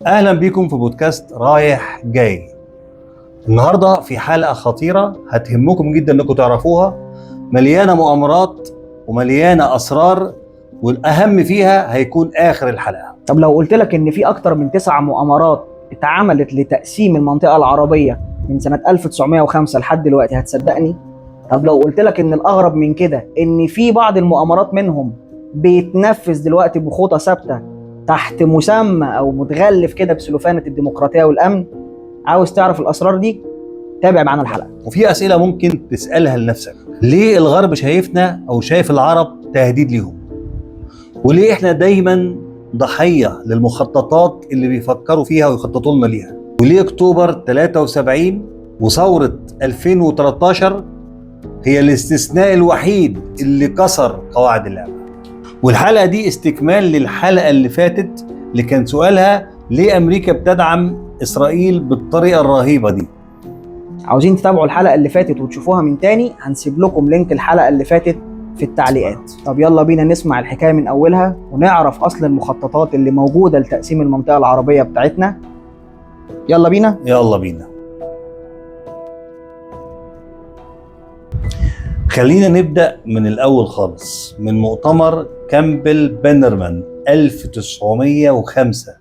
اهلا بيكم في بودكاست رايح جاي. النهارده في حلقه خطيره هتهمكم جدا انكم تعرفوها، مليانه مؤامرات ومليانه اسرار، والاهم فيها هيكون اخر الحلقه. طب لو قلت لك ان في اكتر من 9 مؤامرات اتعملت لتقسيم المنطقة العربية من سنة 1905 لحد دلوقتي هتصدقني؟ طب لو قلت لك ان الاغرب من كده ان في بعض المؤامرات منهم بيتنفذ دلوقتي بخطى ثابتة تحت مسمى او متغلف كده بسلوفانة الديمقراطية والامن، عاوز تعرف الاسرار دي؟ تابع معانا الحلقة. وفي اسئله ممكن تسالها لنفسك: ليه الغرب شايفنا او شايف العرب تهديد ليهم؟ وليه احنا دايما ضحيه للمخططات اللي بيفكروا فيها ويخططوا لنا ليها؟ وليه اكتوبر 73 وثوره 2013 هي الاستثناء الوحيد اللي كسر قواعد اللعبة؟ والحلقة دي استكمال للحلقة اللي فاتت اللي كان سؤالها ليه أمريكا بتدعم إسرائيل بالطريقة الرهيبة دي؟ عاوزين تتابعوا الحلقة اللي فاتت وتشوفوها من تاني؟ هنسيب لكم لينك الحلقة اللي فاتت في التعليقات. طب يلا بينا نسمع الحكاية من أولها ونعرف أصل المخططات اللي موجودة لتقسيم المنطقة العربية بتاعتنا. يلا بينا. يلا بينا. خلينا نبدأ من الأول خالص، من مؤتمر كامبل بانرمان 1905.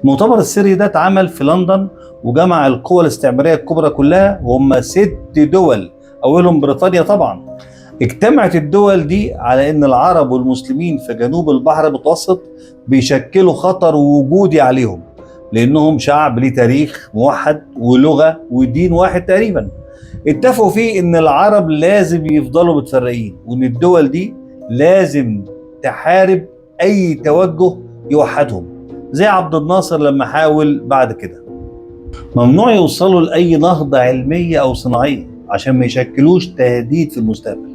المؤتمر السري ده اتعمل في لندن وجمع القوى الاستعمارية الكبرى كلها، وهم 6 دول أولهم بريطانيا طبعا. اجتمعت الدول دي على ان العرب والمسلمين في جنوب البحر المتوسط بيشكلوا خطر وجودي عليهم، لانهم شعب ليه تاريخ موحد ولغة ودين واحد تقريبا. اتفقوا فيه ان العرب لازم يفضلوا متفرقين، وان الدول دي لازم تحارب اي توجه يوحدهم، زي عبد الناصر لما حاول بعد كده. ممنوع يوصلوا لاي نهضة علمية او صناعية عشان ما يشكلوش تهديد في المستقبل.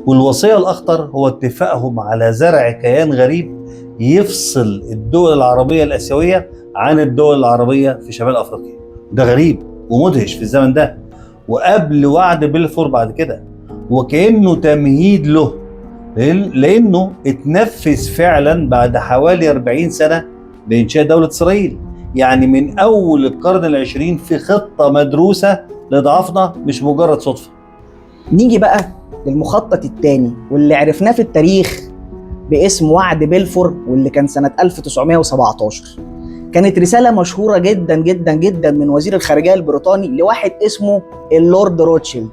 والوصية الأخطر هو اتفاقهم على زرع كيان غريب يفصل الدول العربية الآسيوية عن الدول العربية في شمال أفريقيا. ده غريب ومدهش في الزمن ده، وقبل وعد بلفور بعد كده، وكأنه تمهيد له، لأنه اتنفذ فعلا بعد حوالي 40 سنة لإنشاء دولة إسرائيل. يعني من أول القرن العشرين في خطة مدروسة لضعفنا، مش مجرد صدفة. نيجي بقى للمخطط الثاني واللي عرفناه في التاريخ باسم وعد بلفور، واللي كان سنة 1917. كانت رسالة مشهورة جدا جدا جدا من وزير الخارجية البريطاني لواحد اسمه اللورد روتشيلد.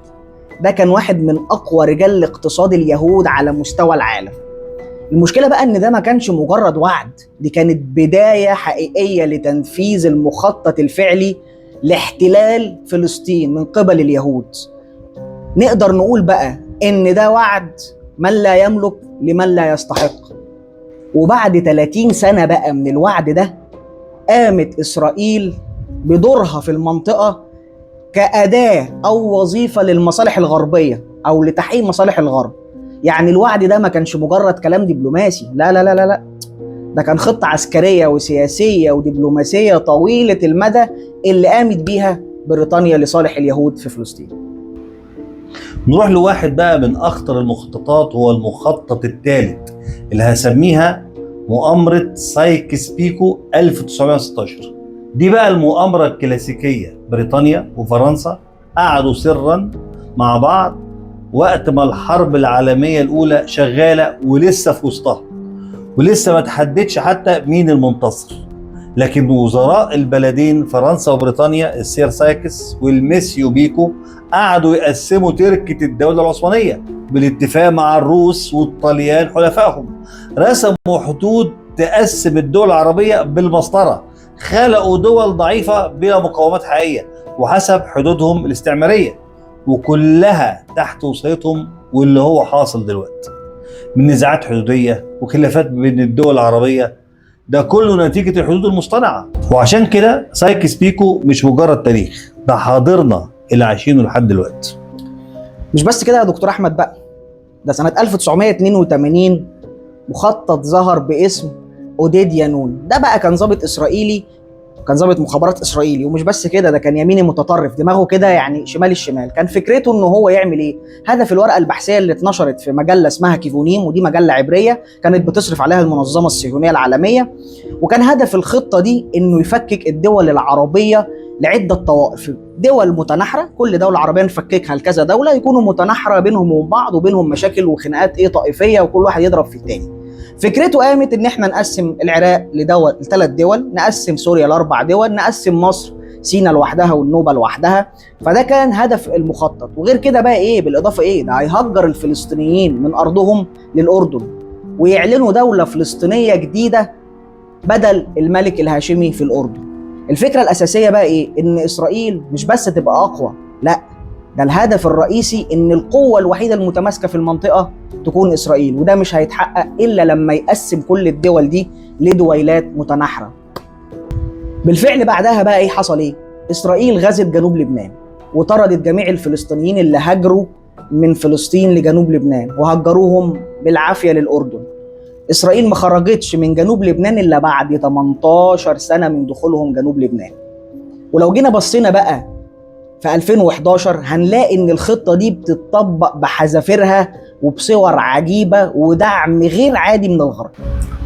ده كان واحد من أقوى رجال الاقتصاد اليهود على مستوى العالم. المشكلة بقى إن ده ما كانش مجرد وعد، دي كانت بداية حقيقية لتنفيذ المخطط الفعلي لاحتلال فلسطين من قبل اليهود. نقدر نقول بقى إن ده وعد من لا يملك لمن لا يستحق. وبعد 30 سنة بقى من الوعد ده، قامت إسرائيل بدورها في المنطقة كأداة أو وظيفة للمصالح الغربية أو لتحقيق مصالح الغرب. يعني الوعد ده ما كانش مجرد كلام دبلوماسي، لا لا لا لا لا، ده كان خطة عسكرية وسياسية ودبلوماسية طويلة المدى اللي قامت بيها بريطانيا لصالح اليهود في فلسطين. نروح لواحد بقى من أخطر المخططات، هو المخطط الثالث اللي هسميها مؤامرة سايكس بيكو 1916. دي بقى المؤامرة الكلاسيكية. بريطانيا وفرنسا قعدوا سرا مع بعض وقت ما الحرب العالمية الأولى شغالة ولسه في وسطها، ولسه ما تحددش حتى مين المنتصر. لكن وزراء البلدين فرنسا وبريطانيا، السير سايكس والميسيو بيكو، قعدوا يقسموا تركة الدولة العثمانية بالاتفاق مع الروس والطليان حلفائهم. رسموا حدود تقسم الدول العربية بالمسطرة، خلقوا دول ضعيفة بلا مقاومات حقيقية وحسب حدودهم الاستعمارية، وكلها تحت وصيتهم. واللي هو حاصل دلوقتي من نزاعات حدودية وخلافات بين الدول العربية، ده كله نتيجة الحدود المصطنعة. وعشان كده سايكس بيكو مش مجرد تاريخ، ده حاضرنا اللي عايشينه لحد دلوقتي. مش بس كده يا دكتور أحمد بقى، ده سنة 1982 مخطط ظهر باسم أوديد يانون. ده بقى كان ضابط إسرائيلي كان ضابط مخابرات اسرائيلي، ومش بس كده، ده كان يميني متطرف، دماغه كده يعني شمال الشمال. كان فكرته ان هو يعمل ايه؟ هدف الورقه البحثيه اللي اتنشرت في مجله اسمها كيفونيم، ودي مجله عبريه كانت بتصرف عليها المنظمه الصهيونيه العالميه، وكان هدف الخطه دي انه يفكك الدول العربيه لعده طوائف، دول متناحره، كل دوله عربيه نفككها لكذا دوله يكونوا متناحره بينهم وبين بعض وبينهم مشاكل وخناقات طائفيه، وكل واحد يضرب في الثاني. فكرته قامت ان احنا نقسم العراق لثلاث دول، نقسم سوريا لاربع دول، نقسم مصر سيناء لوحدها والنوبه لوحدها. فده كان هدف المخطط. وغير كده بقى ايه بالاضافه ده هيهجر الفلسطينيين من ارضهم للاردن، ويعلنوا دوله فلسطينيه جديده بدل الملك الهاشمي في الاردن. الفكره الاساسيه بقى ان اسرائيل مش بس تبقى اقوى، لا، ده الهدف الرئيسي ان القوه الوحيده المتماسكه في المنطقه تكون اسرائيل، وده مش هيتحقق الا لما يقسم كل الدول دي لدويلات متناحره. بالفعل بعدها بقى حصل اسرائيل غزت جنوب لبنان وطردت جميع الفلسطينيين اللي هاجروا من فلسطين لجنوب لبنان، وهجروهم بالعافيه للاردن. اسرائيل ما خرجتش من جنوب لبنان الا بعد 18 سنه من دخولهم جنوب لبنان. ولو جينا بصينا بقى في 2011 هنلاقي ان الخطه دي بتطبق بحذافيرها وبصور عجيبه ودعم غير عادي من الغرب.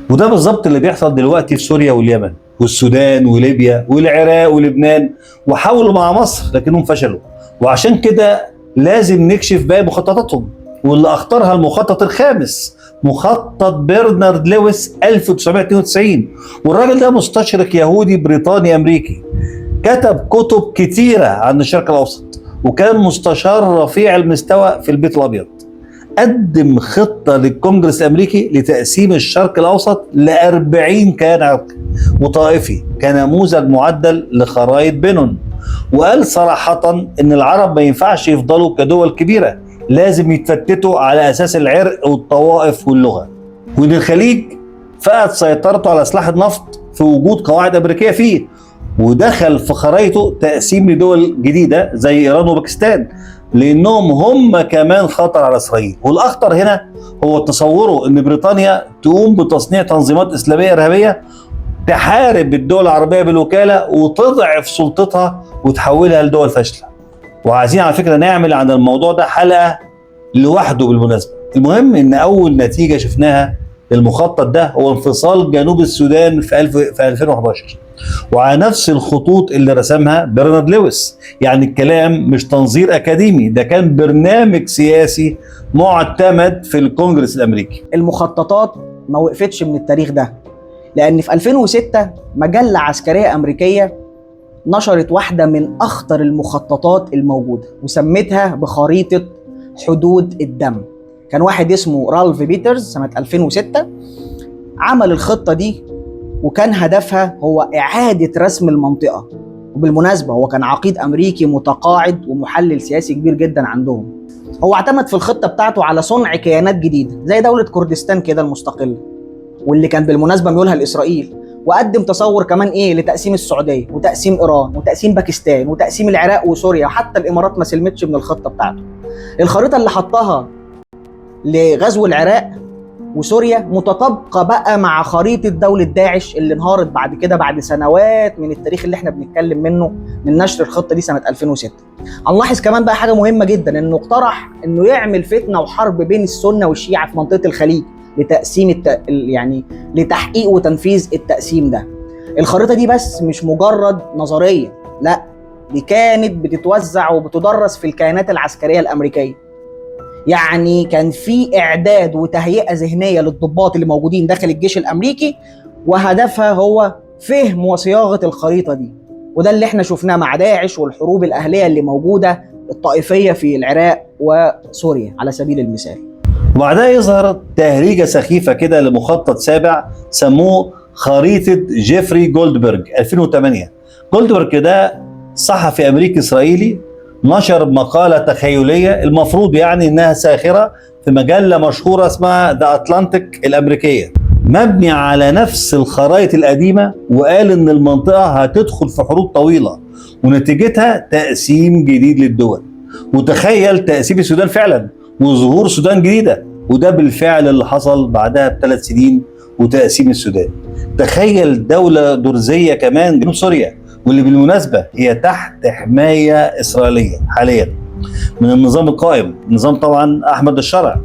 وده بالظبط اللي بيحصل دلوقتي في سوريا واليمن والسودان وليبيا والعراق ولبنان، وحاولوا مع مصر لكنهم فشلوا. وعشان كده لازم نكشف باقي مخططاتهم، واللي اختارها المخطط الخامس، مخطط برنارد لويس 1992. والراجل ده مستشرق يهودي بريطاني امريكي، كتب كتب كتيرة عن الشرق الأوسط، وكان مستشار رفيع المستوى في البيت الأبيض. قدم خطة للكونجرس الأمريكي لتقسيم الشرق الأوسط ل40 كيان عرقي وطائفي كنموذج معدل لخرائط بينهم، وقال صراحة إن العرب ما ينفعش يفضلوا كدول كبيرة، لازم يتفتتوا على أساس العرق والطوائف واللغة، وإن الخليج فقد سيطرته على سلاح النفط في وجود قواعد أمريكية فيه، ودخل في خرائطه تقسيم لدول جديدة زي إيران وباكستان، لأنهم هم كمان خطر على إسرائيل. والأخطر هنا هو تصوره أن بريطانيا تقوم بتصنيع تنظيمات إسلامية إرهابية تحارب الدول العربية بالوكالة وتضعف سلطتها وتحولها لدول فاشلة. وعايزين على فكرة نعمل عن الموضوع ده حلقة لوحده بالمناسبة. المهم أن أول نتيجة شفناها للمخطط ده هو انفصال جنوب السودان في 2011، وعلى نفس الخطوط اللي رسمها برنارد لويس. يعني الكلام مش تنظير أكاديمي، ده كان برنامج سياسي معتمد في الكونجرس الأمريكي. المخططات ما وقفتش من التاريخ ده، لأن في 2006 مجلة عسكرية أمريكية نشرت واحدة من أخطر المخططات الموجودة وسمتها بخريطة حدود الدم. كان واحد اسمه رالف بيترز سنة 2006 عمل الخطة دي، وكان هدفها هو إعادة رسم المنطقة. وبالمناسبة هو كان عقيد أمريكي متقاعد ومحلل سياسي كبير جدا عندهم. هو اعتمد في الخطة بتاعته على صنع كيانات جديدة زي دولة كردستان كده المستقلة، واللي كان بالمناسبة ميولها لإسرائيل، وقدم تصور كمان لتقسيم السعودية وتقسيم إيران وتقسيم باكستان وتقسيم العراق وسوريا، وحتى الإمارات ما سلمتش من الخطة بتاعته. الخريطة اللي حطها لغزو العراق وسوريا متطابقة بقى مع خريطة دولة داعش اللي انهارت بعد كده بعد سنوات من التاريخ اللي احنا بنتكلم منه من نشر الخطة دي سنة 2006. هنلاحظ كمان بقى حاجة مهمة جدا، انه اقترح انه يعمل فتنة وحرب بين السنة والشيعة في منطقة الخليج لتقسيم لتحقيق وتنفيذ التقسيم ده. الخريطة دي بس مش مجرد نظرية، لا، دي كانت بتتوزع وبتدرس في الكيانات العسكرية الأمريكية. يعني كان في إعداد وتهيئة ذهنية للضباط اللي موجودين داخل الجيش الأمريكي، وهدفها هو فهم وصياغة الخريطة دي. وده اللي احنا شفناه مع داعش والحروب الأهلية اللي موجودة الطائفية في العراق وسوريا على سبيل المثال. وبعدها يظهر تهريجة سخيفة كده لمخطط سابع سموه خريطة جيفري جولدبرج 2008. جولدبرج ده صحفي أمريكي إسرائيلي نشر مقالة تخيلية المفروض انها ساخرة في مجلة مشهورة اسمها ذا أتلانتيك الأمريكية، مبني على نفس الخرائط القديمة، وقال ان المنطقة هتدخل في حروب طويلة ونتيجتها تقسيم جديد للدول. وتخيل تقسيم السودان فعلا وظهور سودان جديدة، وده بالفعل اللي حصل بعدها ب3 سنين وتقسيم السودان. تخيل دولة درزية كمان جنوب سوريا، واللي بالمناسبة هي تحت حماية إسرائيلية حاليا من النظام القائم، نظام طبعا أحمد الشرع.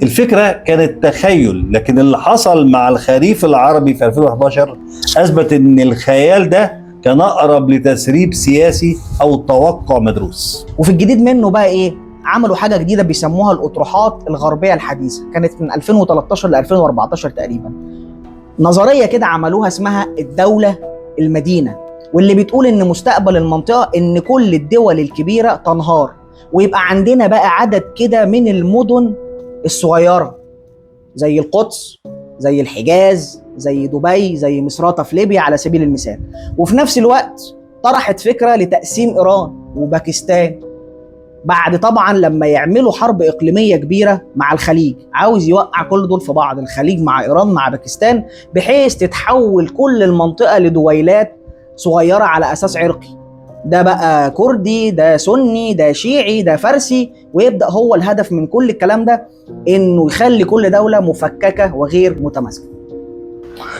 الفكرة كانت تخيل، لكن اللي حصل مع الخريف العربي في 2011 أثبت أن الخيال ده كان أقرب لتسريب سياسي أو توقع مدروس. وفي الجديد منه بقى ايه؟ عملوا حاجه جديده بيسموها الاطروحات الغربيه الحديثه، كانت من 2013 ل 2014 تقريبا. نظريه كده عملوها اسمها الدوله المدينه، واللي بتقول ان مستقبل المنطقه ان كل الدول الكبيره تنهار، ويبقى عندنا بقى عدد كده من المدن الصغيره زي القدس، زي الحجاز، زي دبي، زي مصراتة في ليبيا على سبيل المثال. وفي نفس الوقت طرحت فكره لتقسيم ايران وباكستان بعد طبعا لما يعملوا حرب اقليميه كبيره مع الخليج، عاوز يوقع كل دول في بعض، الخليج مع ايران مع باكستان، بحيث تتحول كل المنطقه لدويلات صغيره على اساس عرقي، ده بقى كردي، ده سني، ده شيعي، ده فارسي، ويبدا هو الهدف من كل الكلام ده انه يخلي كل دوله مفككه وغير متماسكه.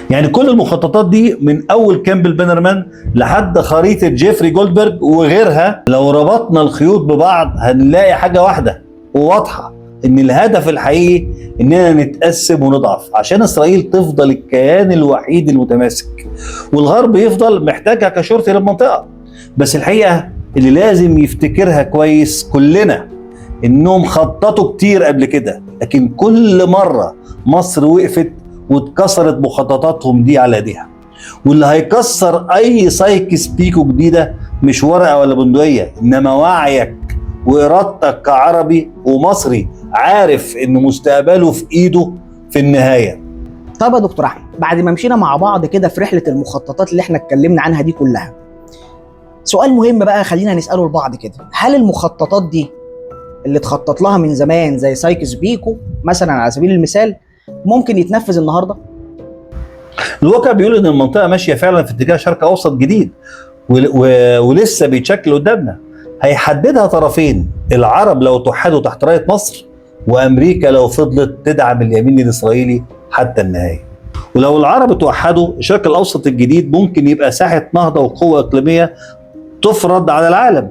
يعني كل المخططات دي من اول كامبل بانرمان لحد خريطه جيفري جولدبرج وغيرها، لو ربطنا الخيوط ببعض هنلاقي حاجه واحده وواضحه، ان الهدف الحقيقي اننا نتقسم ونضعف عشان اسرائيل تفضل الكيان الوحيد المتماسك، والغرب يفضل محتاجها كشرطي للمنطقه. بس الحقيقه اللي لازم يفتكرها كويس كلنا انهم خططوا كتير قبل كده، لكن كل مره مصر وقفت واتكسرت مخططاتهم دي على ايديها. واللي هيكسر اي سايكس بيكو جديده مش ورقه ولا بندقيه، انما وعيك وارادتك كعربي ومصري عارف ان مستقبله في ايده في النهايه. طب يا دكتور احمد، بعد ما مشينا مع بعض كده في رحله المخططات اللي احنا اتكلمنا عنها دي كلها، سؤال مهم بقى خلينا نساله لبعض كده، هل المخططات دي اللي اتخطط لها من زمان زي سايكس بيكو مثلا على سبيل المثال ممكن يتنفذ النهارده؟ الواقع بيقول ان المنطقه ماشيه فعلا في اتجاه شرق اوسط جديد، ولسه بيتشكل قدامنا. هيحددها طرفين، العرب لو توحدوا تحت رايه مصر، وامريكا لو فضلت تدعم اليمين الاسرائيلي حتى النهايه. ولو العرب توحدوا، الشرق الاوسط الجديد ممكن يبقى ساحه نهضه وقوه اقليميه تفرض على العالم.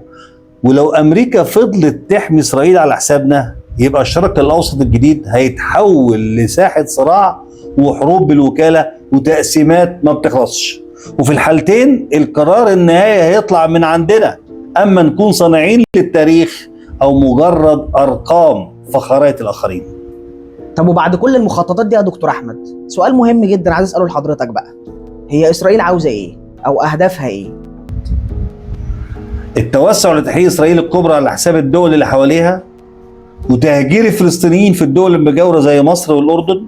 ولو امريكا فضلت تحمي اسرائيل على حسابنا، يبقى الشرق الاوسط الجديد هيتحول لساحه صراع وحروب بالوكاله وتقسيمات ما بتخلصش. وفي الحالتين القرار النهائي هيطلع من عندنا، اما نكون صانعين للتاريخ او مجرد ارقام في خرائط الاخرين. طب وبعد كل المخططات دي يا دكتور احمد، سؤال مهم جدا عايز اساله لحضرتك بقى، هي اسرائيل عاوزه ايه او اهدافها ايه؟ التوسع لتحقيق اسرائيل الكبرى على حساب الدول اللي حواليها، وتهجير الفلسطينيين في الدول المجاوره زي مصر والاردن،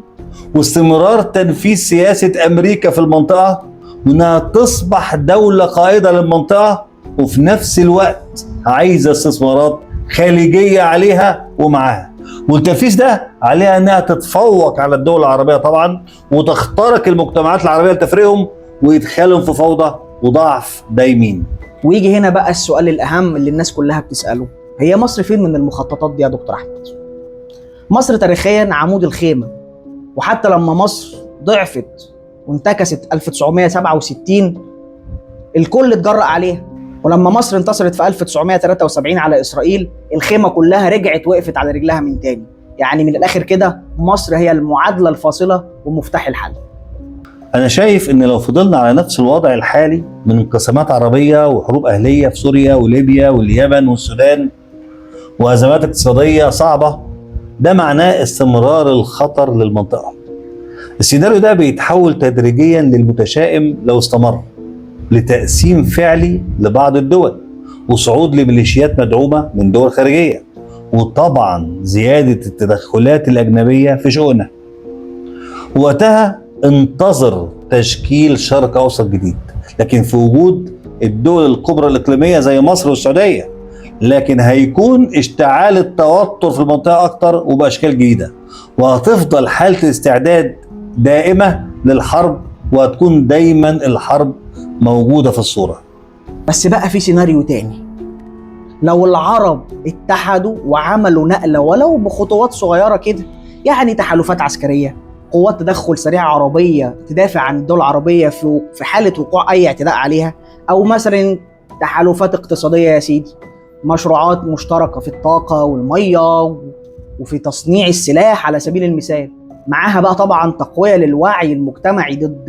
واستمرار تنفيذ سياسه امريكا في المنطقه، وانها تصبح دوله قائده للمنطقه، وفي نفس الوقت عايزه استثمارات خارجيه عليها ومعاها. والتنفيذ ده عليها انها تتفوق على الدول العربيه طبعا، وتخترق المجتمعات العربيه لتفريقهم ويدخلهم في فوضى وضعف دايمين. ويجي هنا بقى السؤال الاهم اللي الناس كلها بتساله، هي مصر فين من المخططات دي يا دكتور احمد؟ مصر تاريخيا عمود الخيمه، وحتى لما مصر ضعفت وانتكست 1967 الكل اتجرأ عليها، ولما مصر انتصرت في 1973 على اسرائيل الخيمه كلها رجعت وقفت على رجلها من تاني. يعني من الاخر كده مصر هي المعادله الفاصله ومفتاح الحل. أنا شايف إن لو فضلنا على نفس الوضع الحالي من انقسامات عربية وحروب أهلية في سوريا وليبيا واليمن والسودان وأزمات اقتصادية صعبة، ده معناه استمرار الخطر للمنطقة. السيناريو ده بيتحول تدريجيا للمتشائم لو استمر، لتقسيم فعلي لبعض الدول، وصعود لميليشيات مدعومة من دول خارجية، وطبعا زيادة التدخلات الأجنبية في شؤوننا. وقتها انتظر تشكيل شرق اوسط جديد، لكن في وجود الدول الكبرى الاقليميه زي مصر والسعوديه، لكن هيكون اشتعال التوتر في المنطقه اكتر وباشكال جديده، وهتفضل حاله الاستعداد دائمه للحرب، وهتكون دايما الحرب موجوده في الصوره. بس بقى في سيناريو تاني، لو العرب اتحدوا وعملوا نقله ولو بخطوات صغيره كده، يعني تحالفات عسكريه، قوات تدخل سريع عربيه تدافع عن الدول العربيه في حاله وقوع اي اعتداء عليها، او مثلا تحالفات اقتصاديه يا سيدي، مشروعات مشتركه في الطاقه والميه وفي تصنيع السلاح على سبيل المثال. معاها بقى طبعا تقويه للوعي المجتمعي ضد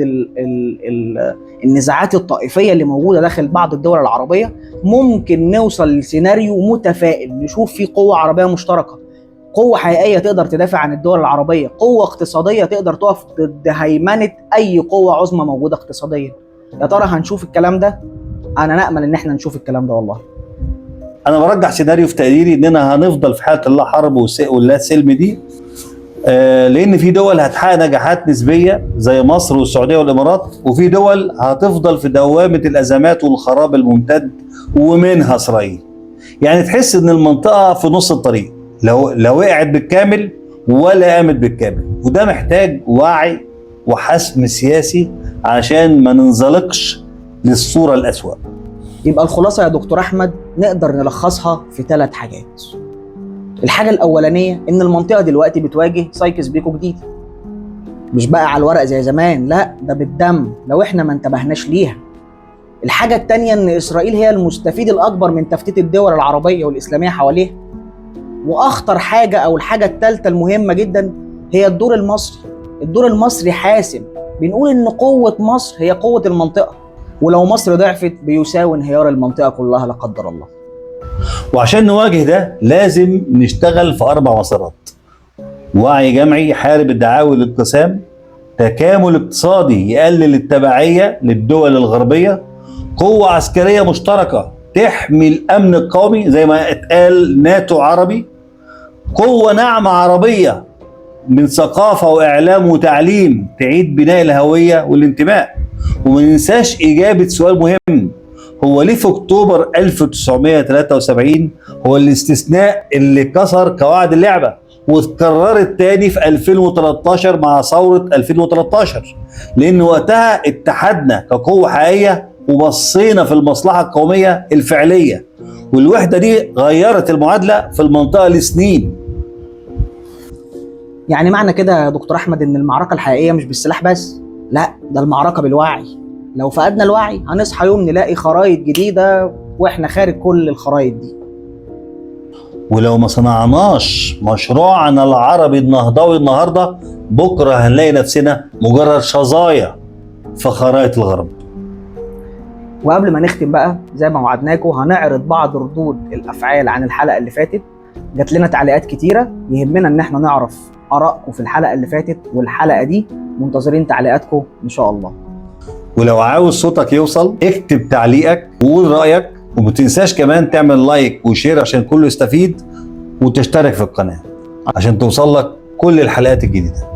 النزاعات الطائفيه اللي موجوده داخل بعض الدول العربيه. ممكن نوصل لسيناريو متفائل، نشوف فيه قوه عربيه مشتركه، قوه حقيقيه تقدر تدافع عن الدول العربيه، قوه اقتصاديه تقدر تقف ضد هيمنه اي قوه عظمى موجوده اقتصاديا. يا ترى هنشوف الكلام ده؟ انا نامل ان احنا نشوف الكلام ده والله. انا برجح سيناريو في تقديري اننا هنفضل في حاله اللا حرب واللا سلم دي، لان في دول هتحقق نجاحات نسبيه زي مصر والسعوديه والامارات، وفي دول هتفضل في دوامه الازمات والخراب الممتد ومنها اسرائيل. يعني تحس ان المنطقه في نص الطريق، لا وقعت بالكامل ولا قامت بالكامل، وده محتاج وعي وحسم سياسي عشان ما ننزلقش للصوره الاسوأ. يبقى الخلاصه يا دكتور احمد نقدر نلخصها في 3 حاجات. الحاجه الاولانيه ان المنطقه دلوقتي بتواجه سايكس بيكو جديد، مش بقى على الورق زي زمان، لا ده بالدم لو احنا ما انتبهناش ليها. الحاجه الثانيه ان اسرائيل هي المستفيد الاكبر من تفتيت الدول العربيه والاسلاميه حواليها. واخطر حاجه او الحاجه الثالثه المهمه جدا هي الدور المصري. الدور المصري حاسم، بنقول ان قوه مصر هي قوه المنطقه، ولو مصر ضعفت بيساوي انهيار المنطقه كلها لا قدر الله. وعشان نواجه ده لازم نشتغل في 4 مسارات: وعي جمعي يحارب الدعاوى والانقسام، تكامل اقتصادي يقلل التبعية للدول الغربية، قوة عسكرية مشتركة تحمي الأمن القومي زي ما اتقال ناتو عربي، قوة ناعمة عربية من ثقافة وإعلام وتعليم تعيد بناء الهوية والانتماء. وما ننساش إجابة سؤال مهم: هو ليه في أكتوبر 1973 هو الاستثناء اللي كسر قواعد اللعبة واتكررت تاني في 2013 مع ثورة 2013؟ لأن وقتها اتحدنا كقوة حقيقية وبصينا في المصلحة القومية الفعلية، والوحدة دي غيرت المعادلة في المنطقة لسنين. يعني معنى كده يا دكتور احمد ان المعركه الحقيقيه مش بالسلاح بس، لا ده المعركه بالوعي. لو فقدنا الوعي هنصحى يوم نلاقي خرايط جديده واحنا خارج كل الخرايط دي. ولو ما صنعناش مشروعنا العربي النهضوي النهارده، بكره هنلاقي نفسنا مجرد شظايا في خرائط الغرب. وقبل ما نختم بقى زي ما وعدناكم هنعرض بعض ردود الافعال عن الحلقه اللي فاتت. جات لنا تعليقات كتيره، يهمنا ان احنا نعرف ارائكم في الحلقه اللي فاتت والحلقه دي، منتظرين تعليقاتكم ان شاء الله. ولو عاوز صوتك يوصل اكتب تعليقك وقول رايك، وما تنساش كمان تعمل لايك وشير عشان كله يستفيد، وتشترك في القناه عشان توصل لك كل الحلقات الجديده.